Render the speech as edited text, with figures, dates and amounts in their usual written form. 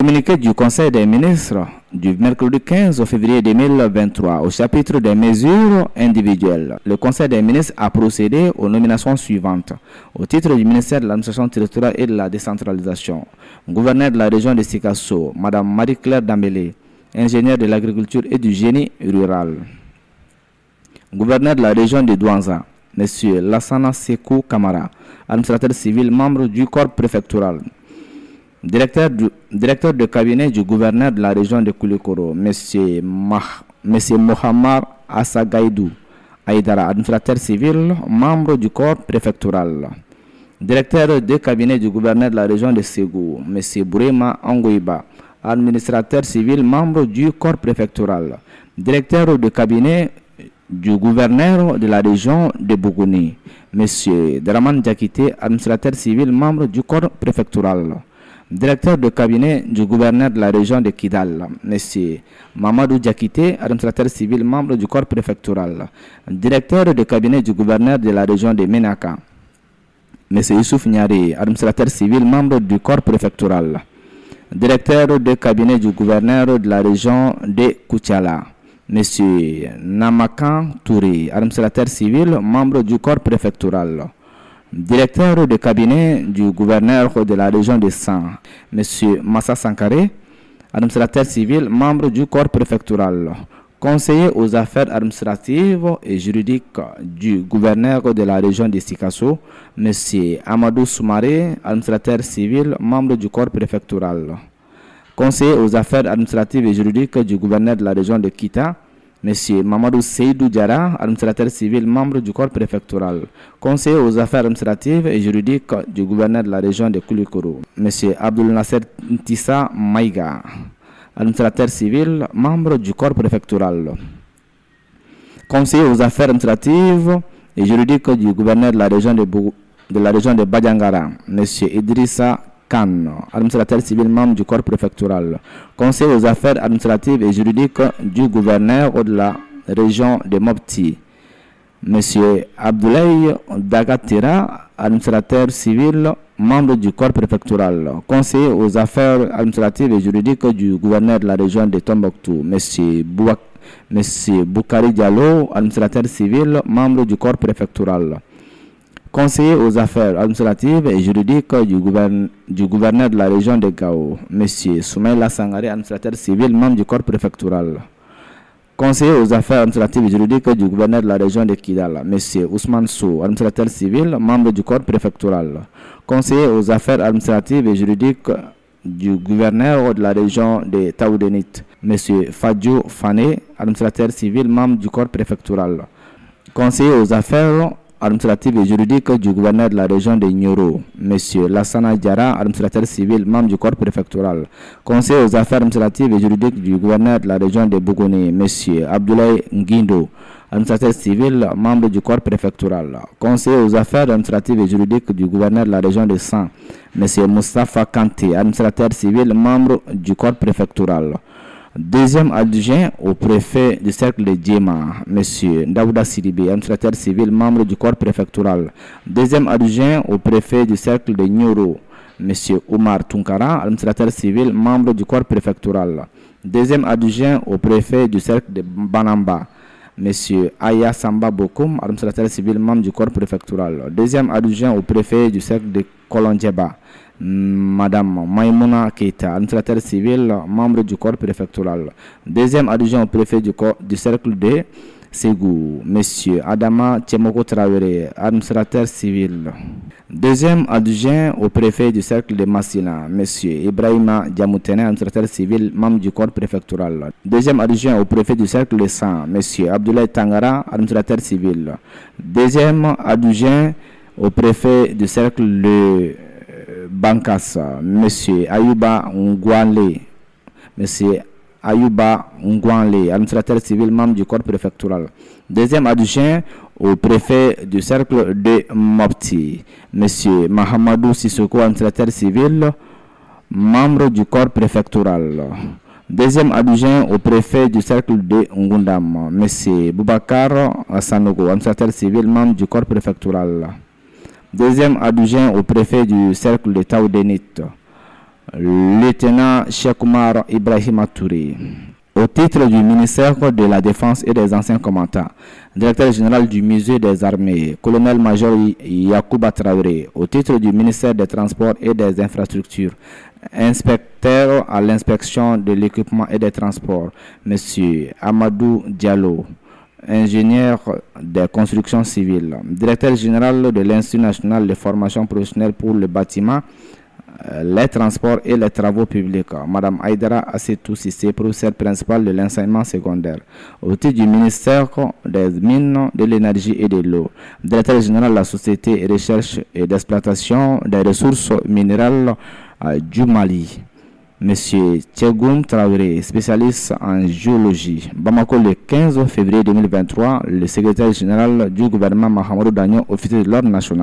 Communiqué du Conseil des ministres du mercredi 15 février 2023 au chapitre des mesures individuelles. Le Conseil des ministres a procédé aux nominations suivantes. Au titre du ministère de l'administration territoriale et de la décentralisation, gouverneur de la région de Sikasso, Mme Marie-Claire Dambélé, ingénieure de l'agriculture et du génie rural. Gouverneur de la région de Douanza, M. Lassana Sekou Kamara, administrateur civil, membre du corps préfectoral. Directeur de cabinet du gouverneur de la région de Koulikoro, M. Mohamed Assagaïdou Aïdara, administrateur civil, membre du corps préfectoral. Directeur de cabinet du gouverneur de la région de Ségou, M. Bourema Angoïba, administrateur civil, membre du corps préfectoral. Directeur de cabinet du gouverneur de la région de Bougouni, M. Draman Diakité, administrateur civil, membre du corps préfectoral. Directeur de cabinet du gouverneur de la région de Kidal, M. Mamadou Diakité, administrateur civil, membre du corps préfectoral. Directeur de cabinet du gouverneur de la région de Menaka, M. Youssouf Niari, administrateur civil, membre du corps préfectoral. Directeur de cabinet du gouverneur de la région de Koutiala, M. Namakan Touré, administrateur civil, membre du corps préfectoral. Directeur de cabinet du gouverneur de la région de San, M. Massa Sankare, administrateur civil, membre du corps préfectoral. Conseiller aux affaires administratives et juridiques du gouverneur de la région de Sikasso, M. Amadou Soumaré, administrateur civil, membre du corps préfectoral. Conseiller aux affaires administratives et juridiques du gouverneur de la région de Kita, M. Mamadou Seydou Diara, administrateur civil, membre du corps préfectoral. Conseiller aux affaires administratives et juridiques du gouverneur de la région de Koulikoro, M. Abdul Nasser Ntissa Maïga, administrateur civil, membre du corps préfectoral. Conseiller aux affaires administratives et juridiques du gouverneur de la région de Badiangara, M. Idrissa Khan, administrateur civil, membre du corps préfectoral. Conseiller aux affaires administratives et juridiques du gouverneur de la région de Mopti, M. Abdoulaye Dagatira, administrateur civil, membre du corps préfectoral. Conseiller aux affaires administratives et juridiques du gouverneur de la région de Tombouctou, M. Boukari Diallo, administrateur civil, membre du corps préfectoral. Conseiller aux affaires administratives et juridiques du gouverneur de la région de Gao, M. Soumaïla Sangare, administrateur civil, membre du corps préfectoral. Conseiller aux affaires administratives et juridiques du gouverneur de la région de Kidal, M. Ousmane Sou, administrateur civil, membre du corps préfectoral. Conseiller aux affaires administratives et juridiques du gouverneur de la région de Taoudenit, M. Fadjo Fane, administrateur civil, membre du corps préfectoral. Conseiller aux affaires administrative et juridique du gouverneur de la région de Nyoro, M. Lassana Diara, administrateur civil, membre du corps préfectoral. Conseiller aux affaires administratives et juridiques du gouverneur de la région de Bougouni, M. Abdoulaye Nguindo, administrateur civil, membre du corps préfectoral. Conseiller aux affaires administratives et juridiques du gouverneur de la région de San, M. Moustapha Kanté, administrateur civil, membre du corps préfectoral. Deuxième adjoint au préfet du cercle de Djema, M. Daouda Sidibé, administrateur civil, membre du corps préfectoral. Deuxième adjoint au préfet du cercle de Nyoro, M. Oumar Tunkara, administrateur civil, membre du corps préfectoral. Deuxième adjoint au préfet du cercle de Banamba, M. Aya Samba Bokoum, administrateur civil, membre du corps préfectoral. Deuxième adjoint au préfet du cercle de Kolondjeba, Madame Maïmouna Keita, administrateur civil, membre du corps préfectoral. Deuxième adjoint au préfet du cercle de Ségou, M. Adama Tchemoko Traoré, administrateur civil. Deuxième adjoint au préfet du cercle de Massina, M. Ibrahima Diamoutene, administrateur civil, membre du corps préfectoral. Deuxième adjoint au préfet du cercle de San, M. Abdoulaye Tangara, administrateur civil. Deuxième adjoint au préfet du cercle de Bankassa, M. Ayouba Ngouanle, M. Ayouba Ngouanle, administrateur civil, membre du corps préfectoral. Deuxième adjoint au préfet du cercle de Mopti, M. Mahamadou Sissoko, administrateur civil, membre du corps préfectoral. Deuxième adjoint au préfet du cercle de Ngundam, M. Boubacar Sanogo, administrateur civil, membre du corps préfectoral. Deuxième adjoint au préfet du cercle de Taoudenit, lieutenant Cheikh Oumar Ibrahima Touré. Au titre du ministère de la Défense et des Anciens Combattants, directeur général du Musée des Armées, colonel-major Yacouba Traoré. Au titre du ministère des Transports et des Infrastructures, inspecteur à l'inspection de l'équipement et des transports, M. Amadou Diallo. Ingénieur des constructions civiles, directeur général de l'Institut national de formation professionnelle pour le bâtiment, les transports et les travaux publics, Mme Aïdara Assetou Sissé, professeure principale de l'enseignement secondaire. Au titre du ministère des Mines, de l'Énergie et de l'Eau, directeur général de la Société de recherche et d'exploitation des ressources minérales du Mali, M. Tchegoum Traoré, spécialiste en géologie. Bamako, le 15 février 2023, le secrétaire général du gouvernement Mahamadou Dagno, officier de l'ordre national.